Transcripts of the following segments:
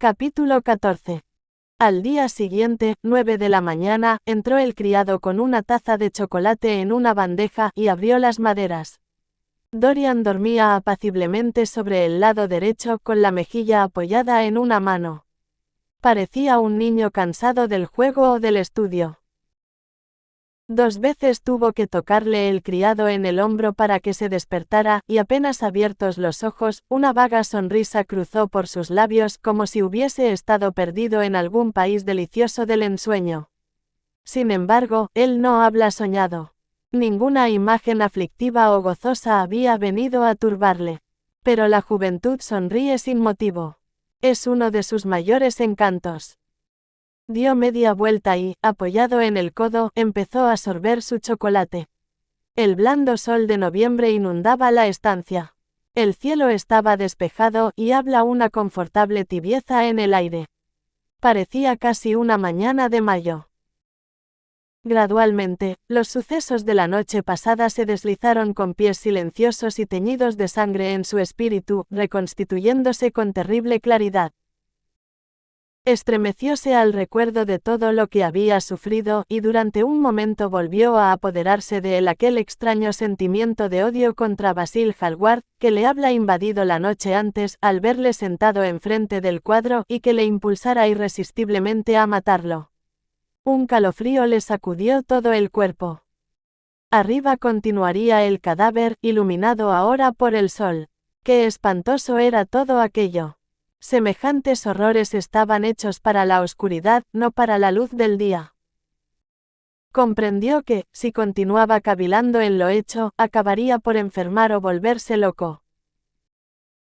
Capítulo 14. Al día siguiente, 9 de la mañana, entró el criado con una taza de chocolate en una bandeja y abrió las maderas. Dorian dormía apaciblemente sobre el lado derecho con la mejilla apoyada en una mano. Parecía un niño cansado del juego o del estudio. 2 veces tuvo que tocarle el criado en el hombro para que se despertara, y apenas abiertos los ojos, una vaga sonrisa cruzó por sus labios como si hubiese estado perdido en algún país delicioso del ensueño. Sin embargo, él no había soñado. Ninguna imagen aflictiva o gozosa había venido a turbarle. Pero la juventud sonríe sin motivo. Es uno de sus mayores encantos. Dio media vuelta y, apoyado en el codo, empezó a sorber su chocolate. El blando sol de noviembre inundaba la estancia. El cielo estaba despejado y había una confortable tibieza en el aire. Parecía casi una mañana de mayo. Gradualmente, los sucesos de la noche pasada se deslizaron con pies silenciosos y teñidos de sangre en su espíritu, reconstituyéndose con terrible claridad. Estremecióse al recuerdo de todo lo que había sufrido, y durante un momento volvió a apoderarse de él aquel extraño sentimiento de odio contra Basil Hallward, que le había invadido la noche antes, al verle sentado enfrente del cuadro, y que le impulsara irresistiblemente a matarlo. Un calofrío le sacudió todo el cuerpo. Arriba continuaría el cadáver, iluminado ahora por el sol. ¡Qué espantoso era todo aquello! Semejantes horrores estaban hechos para la oscuridad, no para la luz del día. Comprendió que, si continuaba cavilando en lo hecho, acabaría por enfermar o volverse loco.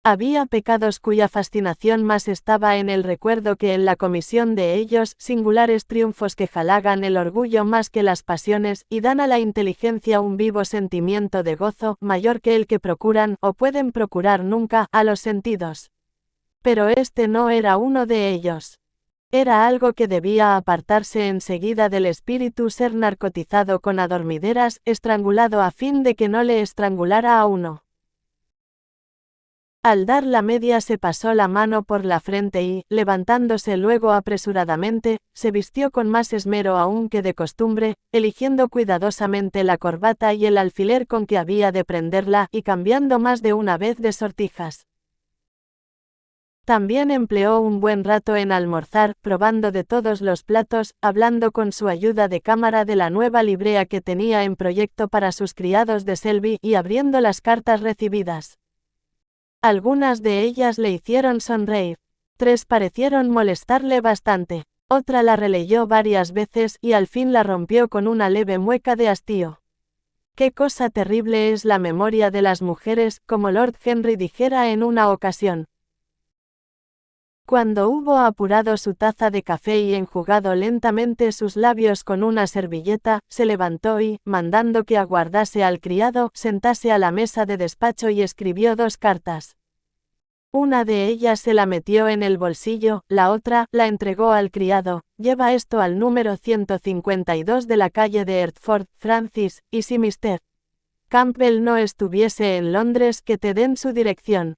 Había pecados cuya fascinación más estaba en el recuerdo que en la comisión de ellos, singulares triunfos que halagan el orgullo más que las pasiones, y dan a la inteligencia un vivo sentimiento de gozo, mayor que el que procuran, o pueden procurar nunca, a los sentidos. Pero este no era uno de ellos. Era algo que debía apartarse enseguida del espíritu, ser narcotizado con adormideras, estrangulado a fin de que no le estrangulara a uno. Al dar la media se pasó la mano por la frente y, levantándose luego apresuradamente, se vistió con más esmero aún que de costumbre, eligiendo cuidadosamente la corbata y el alfiler con que había de prenderla, y cambiando más de una vez de sortijas. También empleó un buen rato en almorzar, probando de todos los platos, hablando con su ayuda de cámara de la nueva librea que tenía en proyecto para sus criados de Selby, y abriendo las cartas recibidas. Algunas de ellas le hicieron sonreír. 3 parecieron molestarle bastante. Otra la releyó varias veces, y al fin la rompió con una leve mueca de hastío. Qué cosa terrible es la memoria de las mujeres, como Lord Henry dijera en una ocasión. Cuando hubo apurado su taza de café y enjugado lentamente sus labios con una servilleta, se levantó y, mandando que aguardase al criado, sentase a la mesa de despacho y escribió 2 cartas. Una de ellas se la metió en el bolsillo, la otra, la entregó al criado. Lleva esto al número 152 de la calle de Hertford, Francis, y si Mr. Campbell no estuviese en Londres, que te den su dirección.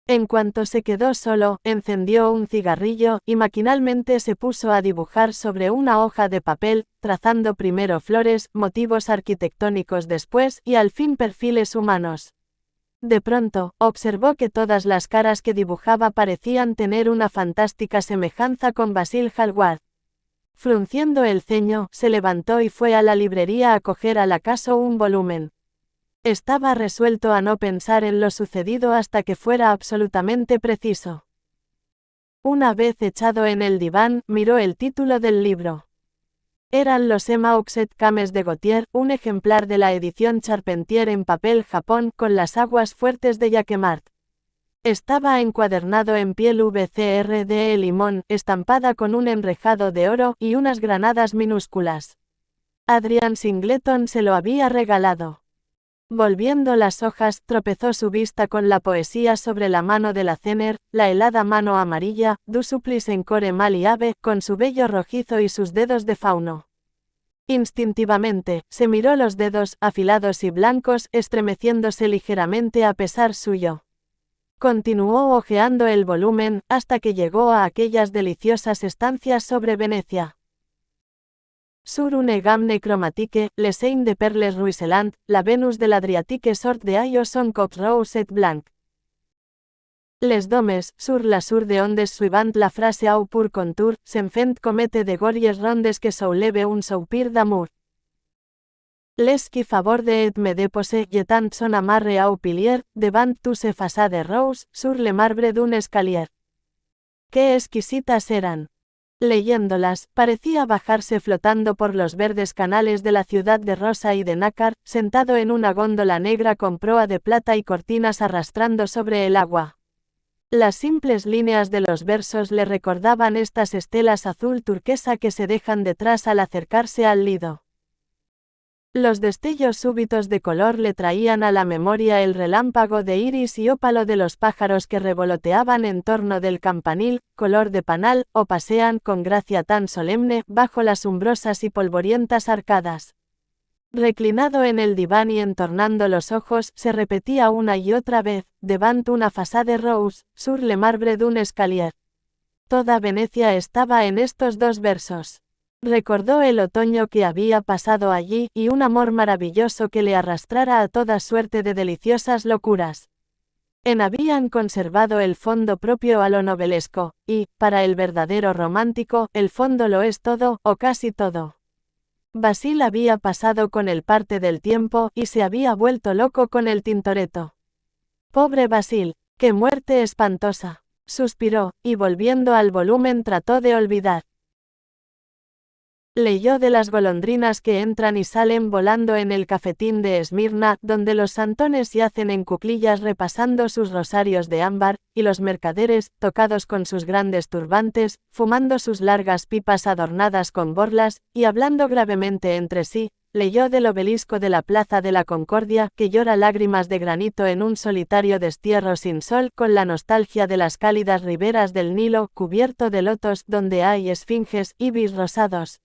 En cuanto se quedó solo, encendió un cigarrillo, y maquinalmente se puso a dibujar sobre una hoja de papel, trazando primero flores, motivos arquitectónicos después, y al fin perfiles humanos. De pronto, observó que todas las caras que dibujaba parecían tener una fantástica semejanza con Basil Hallward. Frunciendo el ceño, se levantó y fue a la librería a coger al acaso un volumen. Estaba resuelto a no pensar en lo sucedido hasta que fuera absolutamente preciso. Una vez echado en el diván, miró el título del libro. Eran los Emmauxet Cames de Gautier, un ejemplar de la edición Charpentier en papel Japón, con las aguas fuertes de Jacquemart. Estaba encuadernado en piel VCR de limón, estampada con un enrejado de oro, y unas granadas minúsculas. Adrian Singleton se lo había regalado. Volviendo las hojas, tropezó su vista con la poesía sobre la mano de la Zener, la helada mano amarilla, du supplice encore mal y ave, con su vello rojizo y sus dedos de fauno. Instintivamente, se miró los dedos, afilados y blancos, estremeciéndose ligeramente a pesar suyo. Continuó hojeando el volumen, hasta que llegó a aquellas deliciosas estancias sobre Venecia. Sur une gamme chromatique, le sein de perles ruisselant, la Venus de l'Adriatique sort de aio son cops rose et blanc. Les domes, sur la sur de ondes suivant la frase au pur contour, se'n fent comete de gories rondes que souleve un soupir d'amour. Les qui favorde et me depose, jetant son amarre au pilier, devant tous se façade rose, sur le marbre d'un escalier. ¡Qué exquisitas eran! Leyéndolas, parecía bajarse flotando por los verdes canales de la ciudad de rosa y de nácar, sentado en una góndola negra con proa de plata y cortinas arrastrando sobre el agua. Las simples líneas de los versos le recordaban estas estelas azul turquesa que se dejan detrás al acercarse al lido. Los destellos súbitos de color le traían a la memoria el relámpago de iris y ópalo de los pájaros que revoloteaban en torno del campanil, color de panal, o pasean con gracia tan solemne bajo las umbrosas y polvorientas arcadas. Reclinado en el diván y entornando los ojos, se repetía una y otra vez, devant una façade rose, sur le marbre d'un escalier. Toda Venecia estaba en estos dos versos. Recordó el otoño que había pasado allí, y un amor maravilloso que le arrastrara a toda suerte de deliciosas locuras. Habían conservado el fondo propio a lo novelesco, y, para el verdadero romántico, el fondo lo es todo, o casi todo. Basil había pasado con él parte del tiempo, y se había vuelto loco con el Tintoretto. Pobre Basil, qué muerte espantosa, suspiró, y volviendo al volumen trató de olvidar. Leyó de las golondrinas que entran y salen volando en el cafetín de Esmirna, donde los santones yacen en cuclillas repasando sus rosarios de ámbar, y los mercaderes, tocados con sus grandes turbantes, fumando sus largas pipas adornadas con borlas, y hablando gravemente entre sí. Leyó del obelisco de la Plaza de la Concordia, que llora lágrimas de granito en un solitario destierro sin sol, con la nostalgia de las cálidas riberas del Nilo, cubierto de lotos, donde hay esfinges, ibis rosados,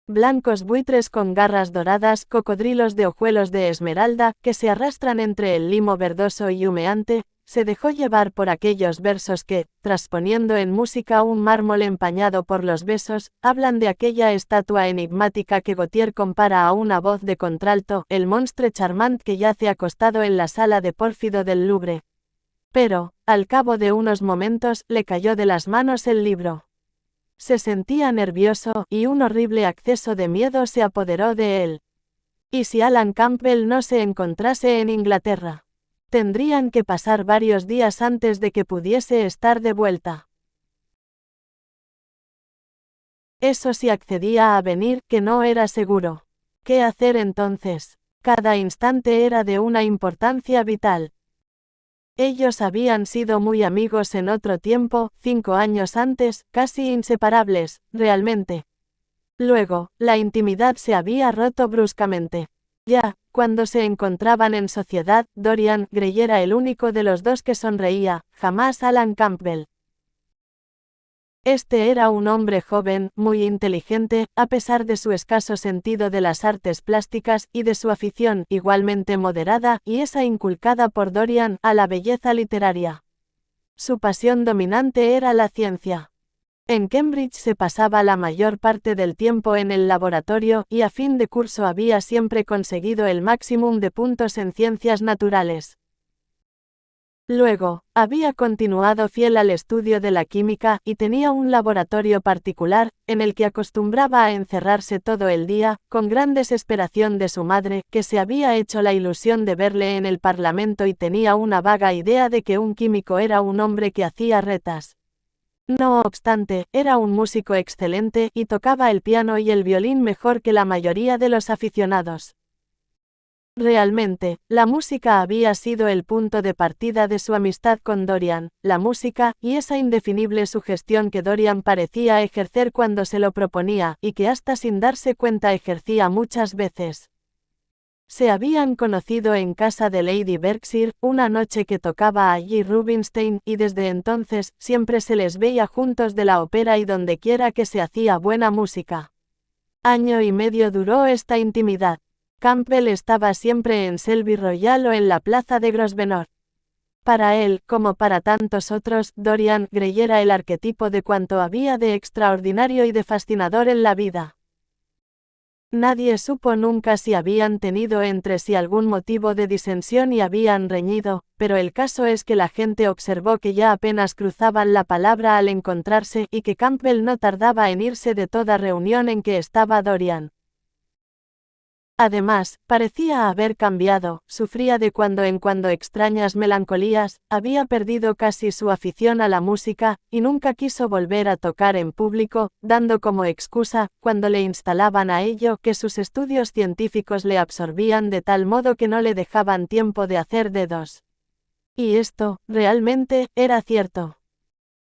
blancos buitres con garras doradas, cocodrilos de hojuelos de esmeralda, que se arrastran entre el limo verdoso y humeante. Se dejó llevar por aquellos versos que, trasponiendo en música un mármol empañado por los besos, hablan de aquella estatua enigmática que Gautier compara a una voz de contralto, el monstre charmant que yace acostado en la sala de pórfido del Louvre. Pero, al cabo de unos momentos, le cayó de las manos el libro. Se sentía nervioso, y un horrible acceso de miedo se apoderó de él. ¿Y si Alan Campbell no se encontrase en Inglaterra? Tendrían que pasar varios días antes de que pudiese estar de vuelta. Eso si accedía a venir, que no era seguro. ¿Qué hacer entonces? Cada instante era de una importancia vital. Ellos habían sido muy amigos en otro tiempo, 5 años antes, casi inseparables, realmente. Luego, la intimidad se había roto bruscamente. Ya, cuando se encontraban en sociedad, Dorian Gray era el único de los dos que sonreía, jamás Alan Campbell. Este era un hombre joven, muy inteligente, a pesar de su escaso sentido de las artes plásticas, y de su afición, igualmente moderada, y esa inculcada por Dorian, a la belleza literaria. Su pasión dominante era la ciencia. En Cambridge se pasaba la mayor parte del tiempo en el laboratorio, y a fin de curso había siempre conseguido el máximo de puntos en ciencias naturales. Luego, había continuado fiel al estudio de la química, y tenía un laboratorio particular, en el que acostumbraba a encerrarse todo el día, con gran desesperación de su madre, que se había hecho la ilusión de verle en el Parlamento y tenía una vaga idea de que un químico era un hombre que hacía retas. No obstante, era un músico excelente, y tocaba el piano y el violín mejor que la mayoría de los aficionados. Realmente, la música había sido el punto de partida de su amistad con Dorian, la música, y esa indefinible sugestión que Dorian parecía ejercer cuando se lo proponía, y que hasta sin darse cuenta ejercía muchas veces. Se habían conocido en casa de Lady Berkshire, una noche que tocaba allí Rubinstein, y desde entonces, siempre se les veía juntos de la ópera y dondequiera que se hacía buena música. Año y medio duró esta intimidad. Campbell estaba siempre en Selby Royal o en la plaza de Grosvenor. Para él, como para tantos otros, Dorian Gray era el arquetipo de cuanto había de extraordinario y de fascinador en la vida. Nadie supo nunca si habían tenido entre sí algún motivo de disensión y habían reñido, pero el caso es que la gente observó que ya apenas cruzaban la palabra al encontrarse y que Campbell no tardaba en irse de toda reunión en que estaba Dorian. Además, parecía haber cambiado, sufría de cuando en cuando extrañas melancolías, había perdido casi su afición a la música, y nunca quiso volver a tocar en público, dando como excusa, cuando le instalaban a ello, que sus estudios científicos le absorbían de tal modo que no le dejaban tiempo de hacer dedos. Y esto, realmente, era cierto.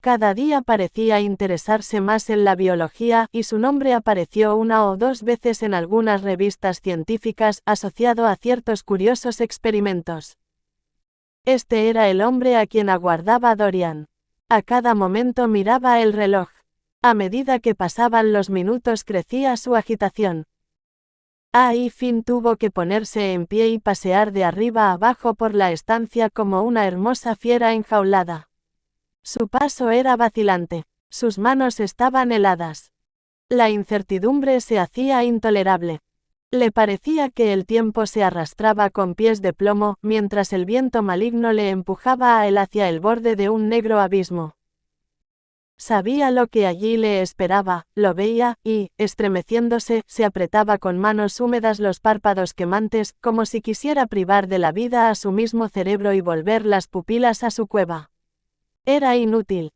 Cada día parecía interesarse más en la biología y su nombre apareció una o dos veces en algunas revistas científicas asociado a ciertos curiosos experimentos. Este era el hombre a quien aguardaba Dorian. A cada momento miraba el reloj. A medida que pasaban los minutos crecía su agitación. Ahí Finn tuvo que ponerse en pie y pasear de arriba a abajo por la estancia como una hermosa fiera enjaulada. Su paso era vacilante. Sus manos estaban heladas. La incertidumbre se hacía intolerable. Le parecía que el tiempo se arrastraba con pies de plomo, mientras el viento maligno le empujaba a él hacia el borde de un negro abismo. Sabía lo que allí le esperaba, lo veía, y, estremeciéndose, se apretaba con manos húmedas los párpados quemantes, como si quisiera privar de la vida a su mismo cerebro y volver las pupilas a su cueva. Era inútil.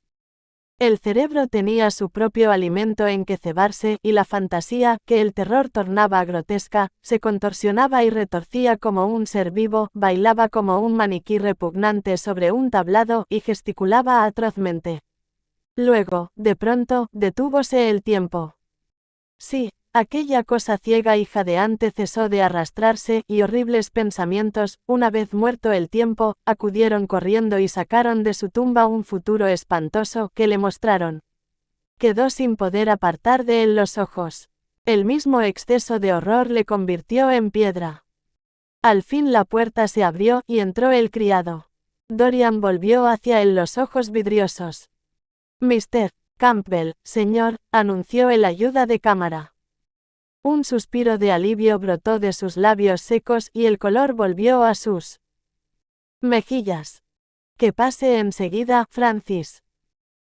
El cerebro tenía su propio alimento en que cebarse, y la fantasía, que el terror tornaba grotesca, se contorsionaba y retorcía como un ser vivo, bailaba como un maniquí repugnante sobre un tablado, y gesticulaba atrozmente. Luego, de pronto, detúvose el tiempo. Sí, aquella cosa ciega y jadeante cesó de arrastrarse, y horribles pensamientos, una vez muerto el tiempo, acudieron corriendo y sacaron de su tumba un futuro espantoso que le mostraron. Quedó sin poder apartar de él los ojos. El mismo exceso de horror le convirtió en piedra. Al fin la puerta se abrió y entró el criado. Dorian volvió hacia él los ojos vidriosos. Mr. Campbell, señor, anunció el ayuda de cámara. Un suspiro de alivio brotó de sus labios secos y el color volvió a sus mejillas. Que pase enseguida, Francis.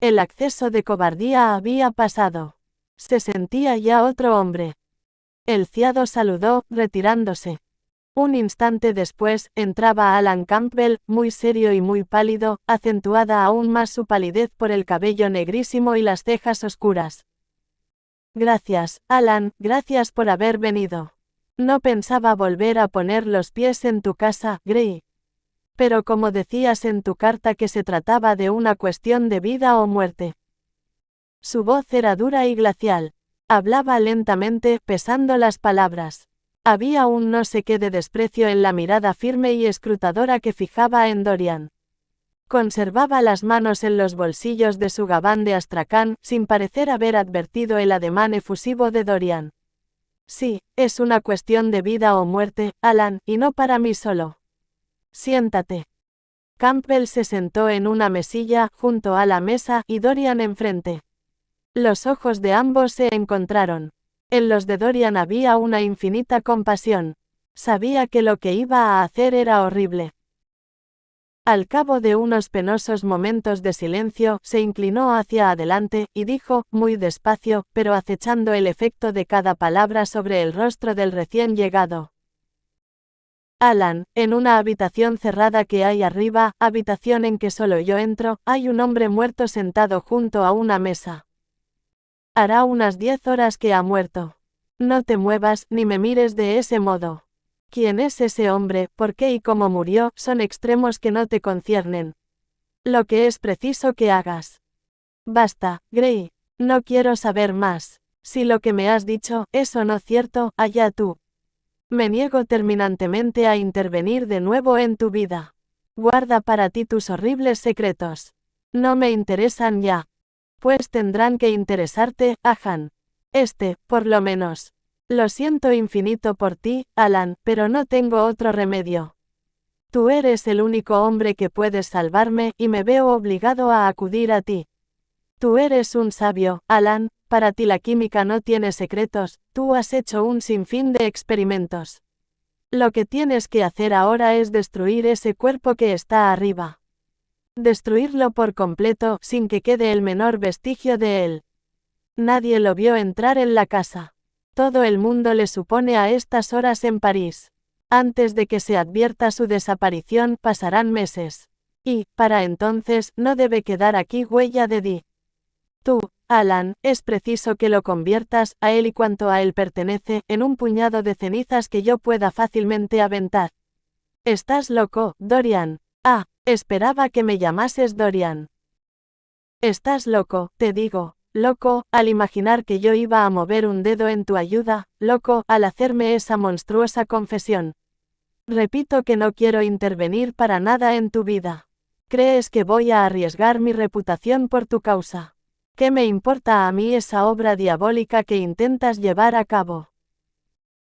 El acceso de cobardía había pasado. Se sentía ya otro hombre. El criado saludó, retirándose. Un instante después, entraba Alan Campbell, muy serio y muy pálido, acentuada aún más su palidez por el cabello negrísimo y las cejas oscuras. Gracias, Alan, gracias por haber venido. No pensaba volver a poner los pies en tu casa, Gray. Pero como decías en tu carta que se trataba de una cuestión de vida o muerte. Su voz era dura y glacial. Hablaba lentamente, pesando las palabras. Había un no sé qué de desprecio en la mirada firme y escrutadora que fijaba en Dorian. Conservaba las manos en los bolsillos de su gabán de astracán, sin parecer haber advertido el ademán efusivo de Dorian. Sí, es una cuestión de vida o muerte, Alan, y no para mí solo. Siéntate. Campbell se sentó en una mesilla, junto a la mesa, y Dorian enfrente. Los ojos de ambos se encontraron. En los de Dorian había una infinita compasión. Sabía que lo que iba a hacer era horrible. Al cabo de unos penosos momentos de silencio, se inclinó hacia adelante, y dijo, muy despacio, pero acechando el efecto de cada palabra sobre el rostro del recién llegado. Alan, en una habitación cerrada que hay arriba, habitación en que solo yo entro, hay un hombre muerto sentado junto a una mesa. Hará unas 10 horas que ha muerto. No te muevas, ni me mires de ese modo. ¿Quién es ese hombre, por qué y cómo murió, son extremos que no te conciernen? Lo que es preciso que hagas. Basta, Gray. No quiero saber más. Si lo que me has dicho es o no cierto, allá tú. Me niego terminantemente a intervenir de nuevo en tu vida. Guarda para ti tus horribles secretos. No me interesan ya. Pues tendrán que interesarte, Ahan. Por lo menos. Lo siento infinito por ti, Alan, pero no tengo otro remedio. Tú eres el único hombre que puedes salvarme y me veo obligado a acudir a ti. Tú eres un sabio, Alan, para ti la química no tiene secretos, tú has hecho un sinfín de experimentos. Lo que tienes que hacer ahora es destruir ese cuerpo que está arriba. Destruirlo por completo, sin que quede el menor vestigio de él. Nadie lo vio entrar en la casa. Todo el mundo le supone a estas horas en París. Antes de que se advierta su desaparición pasarán meses. Y, para entonces, no debe quedar aquí huella de Dee. Tú, Alan, es preciso que lo conviertas, a él y cuanto a él pertenece, en un puñado de cenizas que yo pueda fácilmente aventar. ¿Estás loco, Dorian? Ah, esperaba que me llamases Dorian. Estás loco, te digo, loco, al imaginar que yo iba a mover un dedo en tu ayuda, loco, al hacerme esa monstruosa confesión. Repito que no quiero intervenir para nada en tu vida. ¿Crees que voy a arriesgar mi reputación por tu causa? ¿Qué me importa a mí esa obra diabólica que intentas llevar a cabo?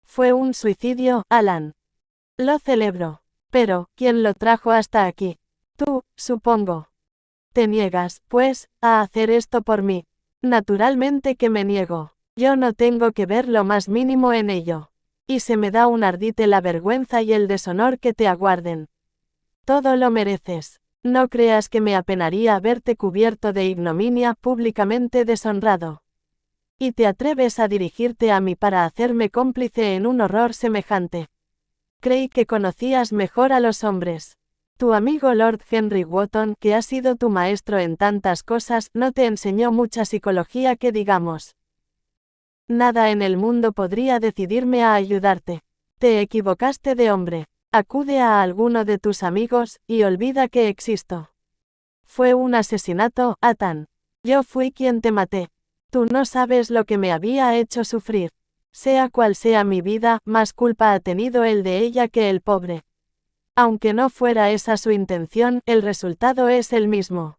Fue un suicidio, Alan. Lo celebro. Pero, ¿quién lo trajo hasta aquí? Tú, supongo. ¿Te niegas, pues, a hacer esto por mí? Naturalmente que me niego. Yo no tengo que ver lo más mínimo en ello. Y se me da un ardite la vergüenza y el deshonor que te aguarden. Todo lo mereces. No creas que me apenaría verte cubierto de ignominia, públicamente deshonrado. Y te atreves a dirigirte a mí para hacerme cómplice en un horror semejante. Creí que conocías mejor a los hombres. Tu amigo Lord Henry Wotton, que ha sido tu maestro en tantas cosas, no te enseñó mucha psicología que digamos. Nada en el mundo podría decidirme a ayudarte. Te equivocaste de hombre. Acude a alguno de tus amigos, y olvida que existo. Fue un asesinato, Athan. Yo fui quien te maté. Tú no sabes lo que me había hecho sufrir. Sea cual sea mi vida, más culpa ha tenido el de ella que el pobre. Aunque no fuera esa su intención, el resultado es el mismo.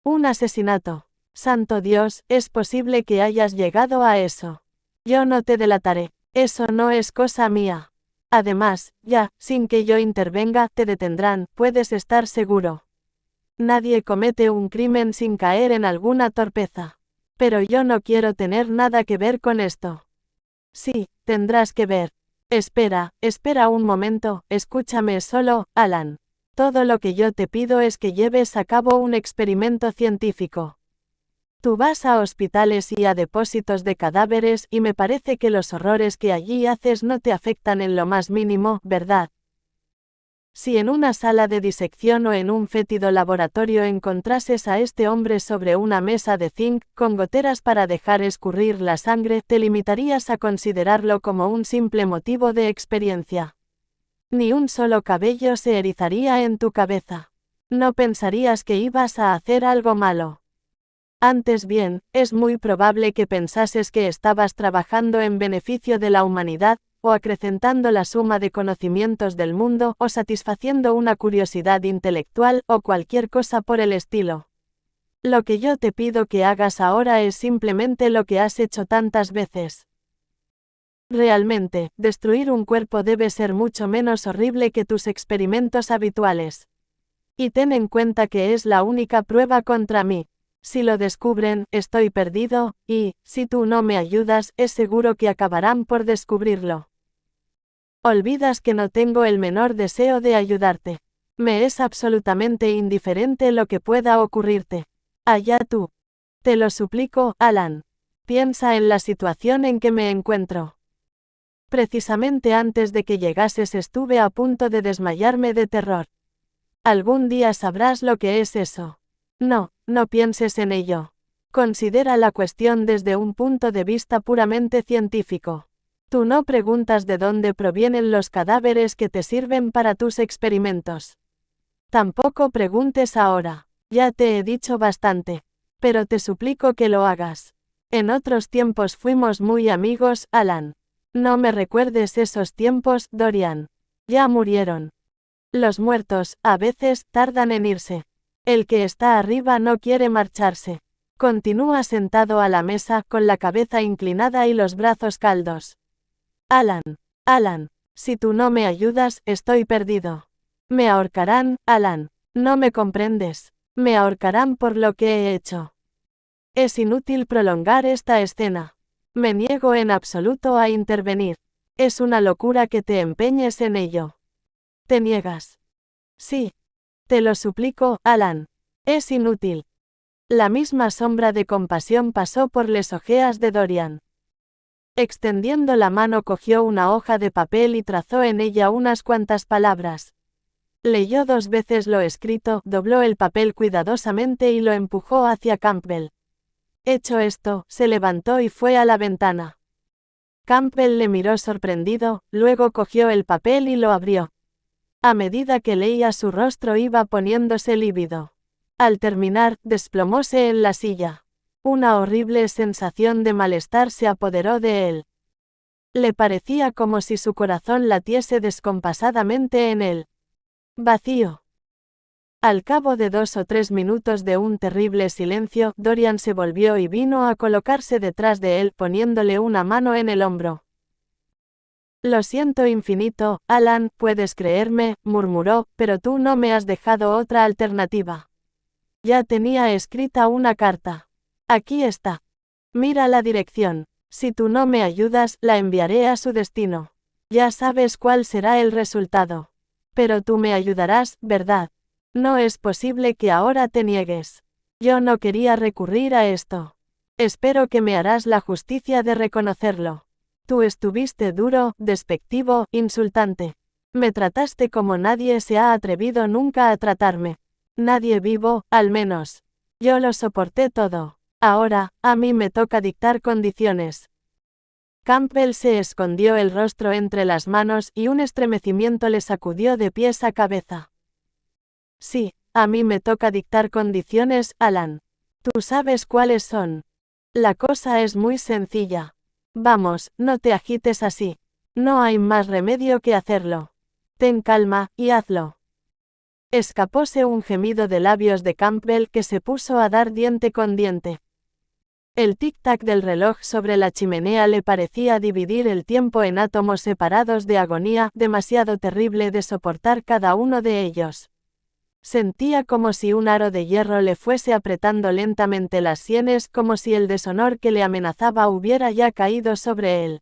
Un asesinato. Santo Dios, es posible que hayas llegado a eso. Yo no te delataré. Eso no es cosa mía. Además, ya, sin que yo intervenga, te detendrán, puedes estar seguro. Nadie comete un crimen sin caer en alguna torpeza. Pero yo no quiero tener nada que ver con esto. Sí, tendrás que ver. Espera un momento, escúchame solo, Alan. Todo lo que yo te pido es que lleves a cabo un experimento científico. Tú vas a hospitales y a depósitos de cadáveres y me parece que los horrores que allí haces no te afectan en lo más mínimo, ¿verdad? Si en una sala de disección o en un fétido laboratorio encontrases a este hombre sobre una mesa de zinc, con goteras para dejar escurrir la sangre, te limitarías a considerarlo como un simple motivo de experiencia. Ni un solo cabello se erizaría en tu cabeza. No pensarías que ibas a hacer algo malo. Antes bien, es muy probable que pensases que estabas trabajando en beneficio de la humanidad, o acrecentando la suma de conocimientos del mundo, o satisfaciendo una curiosidad intelectual, o cualquier cosa por el estilo. Lo que yo te pido que hagas ahora es simplemente lo que has hecho tantas veces. Realmente, destruir un cuerpo debe ser mucho menos horrible que tus experimentos habituales. Y ten en cuenta que es la única prueba contra mí. Si lo descubren, estoy perdido, y, si tú no me ayudas, es seguro que acabarán por descubrirlo. Olvidas que no tengo el menor deseo de ayudarte. Me es absolutamente indiferente lo que pueda ocurrirte. Allá tú. Te lo suplico, Alan. Piensa en la situación en que me encuentro. Precisamente antes de que llegases estuve a punto de desmayarme de terror. Algún día sabrás lo que es eso. No pienses en ello. Considera la cuestión desde un punto de vista puramente científico. Tú no preguntas de dónde provienen los cadáveres que te sirven para tus experimentos. Tampoco preguntes ahora. Ya te he dicho bastante. Pero te suplico que lo hagas. En otros tiempos fuimos muy amigos, Alan. No me recuerdes esos tiempos, Dorian. Ya murieron. Los muertos, a veces, tardan en irse. El que está arriba no quiere marcharse. Continúa sentado a la mesa, con la cabeza inclinada y los brazos caldos. Alan, si tú no me ayudas, estoy perdido. Me ahorcarán, Alan. No me comprendes. Me ahorcarán por lo que he hecho. Es inútil prolongar esta escena. Me niego en absoluto a intervenir. Es una locura que te empeñes en ello. ¿Te niegas? Sí. Te lo suplico, Alan. Es inútil. La misma sombra de compasión pasó por las ojeas de Dorian. Extendiendo la mano cogió una hoja de papel y trazó en ella unas cuantas palabras. Leyó 2 veces lo escrito, dobló el papel cuidadosamente y lo empujó hacia Campbell. Hecho esto, se levantó y fue a la ventana. Campbell le miró sorprendido, luego cogió el papel y lo abrió. A medida que leía su rostro iba poniéndose lívido. Al terminar, desplomóse en la silla. Una horrible sensación de malestar se apoderó de él. Le parecía como si su corazón latiese descompasadamente en él. Vacío. Al cabo de 2 o 3 minutos de un terrible silencio, Dorian se volvió y vino a colocarse detrás de él poniéndole una mano en el hombro. Lo siento infinito, Alan, puedes creerme, murmuró, pero tú no me has dejado otra alternativa. Ya tenía escrita una carta. Aquí está. Mira la dirección. Si tú no me ayudas, la enviaré a su destino. Ya sabes cuál será el resultado. Pero tú me ayudarás, ¿verdad? No es posible que ahora te niegues. Yo no quería recurrir a esto. Espero que me harás la justicia de reconocerlo. Tú estuviste duro, despectivo, insultante. Me trataste como nadie se ha atrevido nunca a tratarme. Nadie vivo, al menos. Yo lo soporté todo. Ahora, a mí me toca dictar condiciones. Campbell se escondió el rostro entre las manos y un estremecimiento le sacudió de pies a cabeza. Sí, a mí me toca dictar condiciones, Alan. Tú sabes cuáles son. La cosa es muy sencilla. Vamos, no te agites así. No hay más remedio que hacerlo. Ten calma, y hazlo. Escapóse un gemido de labios de Campbell que se puso a dar diente con diente. El tic-tac del reloj sobre la chimenea le parecía dividir el tiempo en átomos separados de agonía, demasiado terrible de soportar cada uno de ellos. Sentía como si un aro de hierro le fuese apretando lentamente las sienes, como si el deshonor que le amenazaba hubiera ya caído sobre él.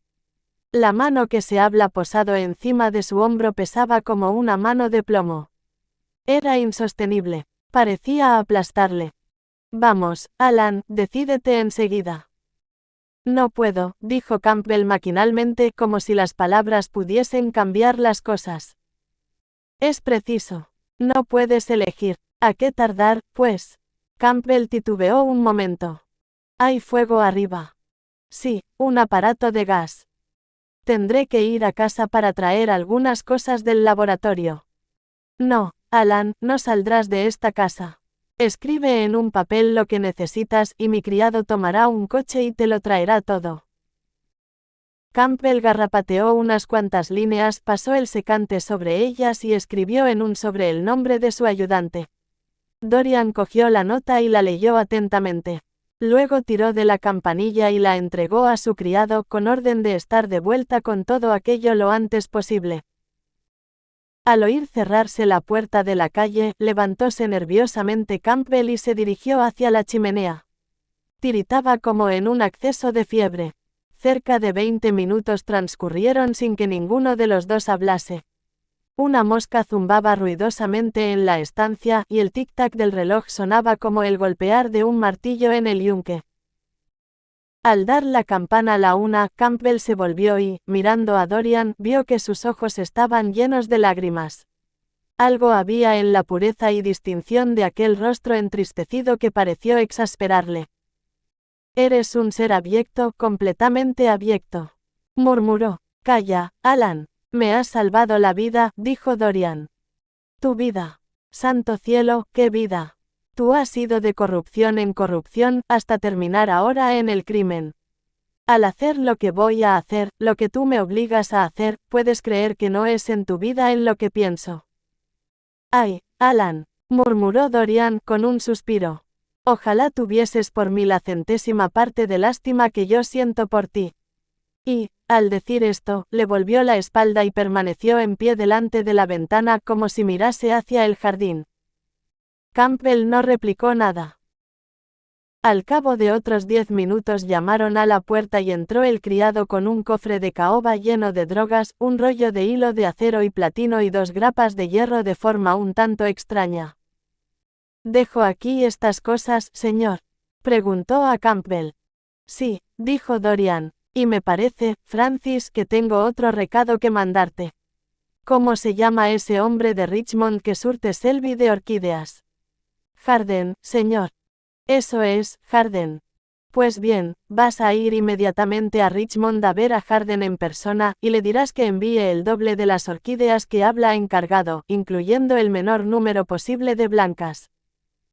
La mano que se había posado encima de su hombro pesaba como una mano de plomo. Era insostenible. Parecía aplastarle. Vamos, Alan, decídete enseguida. No puedo, dijo Campbell maquinalmente, como si las palabras pudiesen cambiar las cosas. Es preciso. No puedes elegir. ¿A qué tardar, pues? Campbell titubeó un momento. Hay fuego arriba. Sí, un aparato de gas. Tendré que ir a casa para traer algunas cosas del laboratorio. No, Alan, no saldrás de esta casa. Escribe en un papel lo que necesitas y mi criado tomará un coche y te lo traerá todo. Campbell garrapateó unas cuantas líneas, pasó el secante sobre ellas y escribió en un sobre el nombre de su ayudante. Dorian cogió la nota y la leyó atentamente. Luego tiró de la campanilla y la entregó a su criado con orden de estar de vuelta con todo aquello lo antes posible. Al oír cerrarse la puerta de la calle, levantóse nerviosamente Campbell y se dirigió hacia la chimenea. Tiritaba como en un acceso de fiebre. Cerca de 20 minutos transcurrieron sin que ninguno de los dos hablase. Una mosca zumbaba ruidosamente en la estancia y el tic-tac del reloj sonaba como el golpear de un martillo en el yunque. Al dar la campana la 1, Campbell se volvió y, mirando a Dorian, vio que sus ojos estaban llenos de lágrimas. Algo había en la pureza y distinción de aquel rostro entristecido que pareció exasperarle. Eres un ser abyecto, completamente abyecto, murmuró. Calla, Alan. Me has salvado la vida, dijo Dorian. Tu vida. Santo cielo, qué vida. Tú has ido de corrupción en corrupción, hasta terminar ahora en el crimen. Al hacer lo que voy a hacer, lo que tú me obligas a hacer, puedes creer que no es en tu vida en lo que pienso. Ay, Alan, murmuró Dorian con un suspiro. Ojalá tuvieses por mí la centésima parte de lástima que yo siento por ti. Y, al decir esto, le volvió la espalda y permaneció en pie delante de la ventana como si mirase hacia el jardín. Campbell no replicó nada. Al cabo de otros 10 minutos llamaron a la puerta y entró el criado con un cofre de caoba lleno de drogas, un rollo de hilo de acero y platino y 2 grapas de hierro de forma un tanto extraña. ¿Dejo aquí estas cosas, señor?, preguntó a Campbell. Sí, dijo Dorian, y me parece, Francis, que tengo otro recado que mandarte. ¿Cómo se llama ese hombre de Richmond que surte Selby de orquídeas? Harden, señor. Eso es, Harden. Pues bien, vas a ir inmediatamente a Richmond a ver a Harden en persona, y le dirás que envíe el doble de las orquídeas que habla encargado, incluyendo el menor número posible de blancas.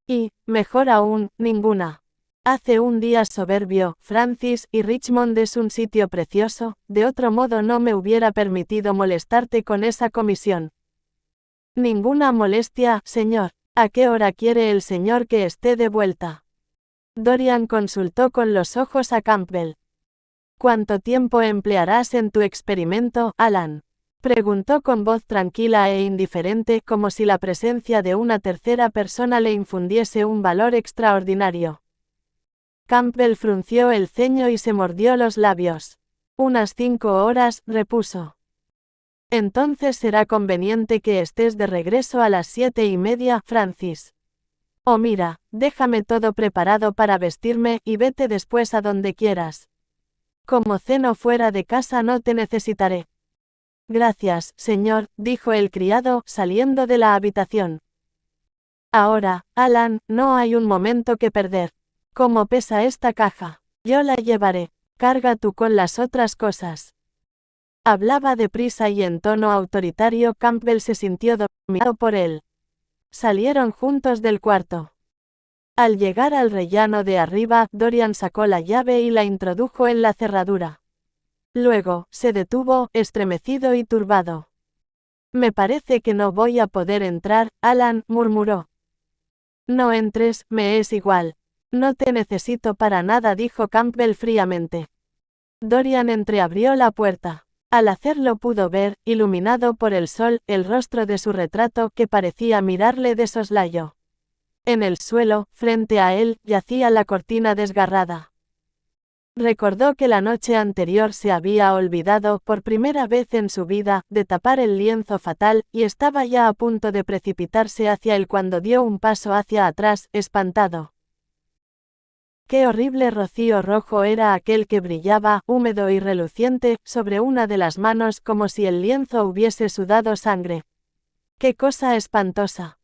Y, mejor aún, ninguna. Hace un día soberbio, Francis, y Richmond es un sitio precioso, de otro modo no me hubiera permitido molestarte con esa comisión. Ninguna molestia, señor. ¿A qué hora quiere el señor que esté de vuelta? Dorian consultó con los ojos a Campbell. ¿Cuánto tiempo emplearás en tu experimento, Alan?, preguntó con voz tranquila e indiferente, como si la presencia de una tercera persona le infundiese un valor extraordinario. Campbell frunció el ceño y se mordió los labios. Unas 5 horas, repuso. Entonces será conveniente que estés de regreso a las 7:30, Francis. Oh mira, déjame todo preparado para vestirme y vete después a donde quieras. Como ceno fuera de casa no te necesitaré. Gracias, señor, dijo el criado, saliendo de la habitación. Ahora, Alan, no hay un momento que perder. ¿Cómo pesa esta caja? Yo la llevaré. Carga tú con las otras cosas. Hablaba deprisa y en tono autoritario. Campbell se sintió dominado por él. Salieron juntos del cuarto. Al llegar al rellano de arriba, Dorian sacó la llave y la introdujo en la cerradura. Luego, se detuvo, estremecido y turbado. Me parece que no voy a poder entrar, Alan, murmuró. No entres, me es igual. No te necesito para nada, dijo Campbell fríamente. Dorian entreabrió la puerta. Al hacerlo pudo ver, iluminado por el sol, el rostro de su retrato que parecía mirarle de soslayo. En el suelo, frente a él, yacía la cortina desgarrada. Recordó que la noche anterior se había olvidado, por primera vez en su vida, de tapar el lienzo fatal, y estaba ya a punto de precipitarse hacia él cuando dio un paso hacia atrás, espantado. Qué horrible rocío rojo era aquel que brillaba, húmedo y reluciente, sobre una de las manos como si el lienzo hubiese sudado sangre. ¡Qué cosa espantosa!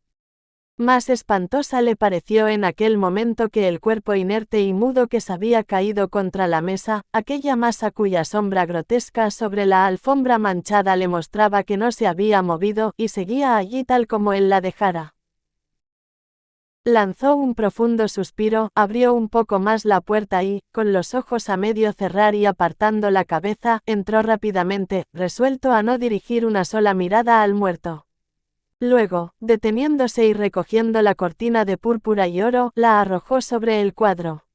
Más espantosa le pareció en aquel momento que el cuerpo inerte y mudo que se había caído contra la mesa, aquella masa cuya sombra grotesca sobre la alfombra manchada le mostraba que no se había movido, y seguía allí tal como él la dejara. Lanzó un profundo suspiro, abrió un poco más la puerta y, con los ojos a medio cerrar y apartando la cabeza, entró rápidamente, resuelto a no dirigir una sola mirada al muerto. Luego, deteniéndose y recogiendo la cortina de púrpura y oro, la arrojó sobre el cuadro.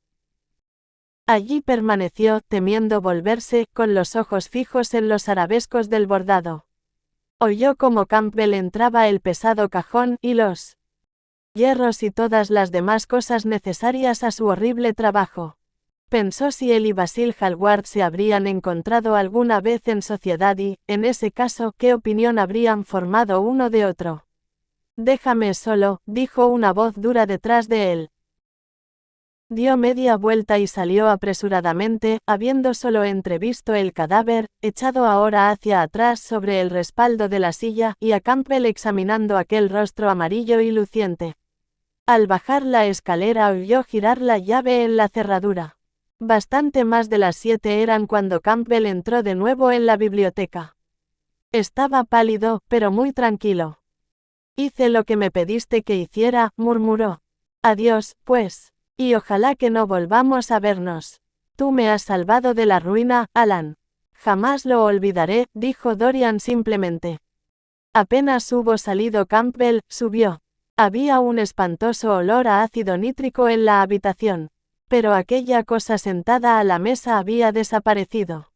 Allí permaneció, temiendo volverse, con los ojos fijos en los arabescos del bordado. Oyó cómo Campbell entraba el pesado cajón y los hierros y todas las demás cosas necesarias a su horrible trabajo. Pensó si él y Basil Hallward se habrían encontrado alguna vez en sociedad y, en ese caso, qué opinión habrían formado uno de otro. Déjame solo, dijo una voz dura detrás de él. Dio media vuelta y salió apresuradamente, habiendo solo entrevisto el cadáver, echado ahora hacia atrás sobre el respaldo de la silla, y a Campbell examinando aquel rostro amarillo y luciente. Al bajar la escalera oyó girar la llave en la cerradura. Bastante más de las 7 eran cuando Campbell entró de nuevo en la biblioteca. Estaba pálido, pero muy tranquilo. Hice lo que me pediste que hiciera, murmuró. Adiós, pues. Y ojalá que no volvamos a vernos. Tú me has salvado de la ruina, Alan. Jamás lo olvidaré, dijo Dorian simplemente. Apenas hubo salido Campbell, subió. Había un espantoso olor a ácido nítrico en la habitación. Pero aquella cosa sentada a la mesa había desaparecido.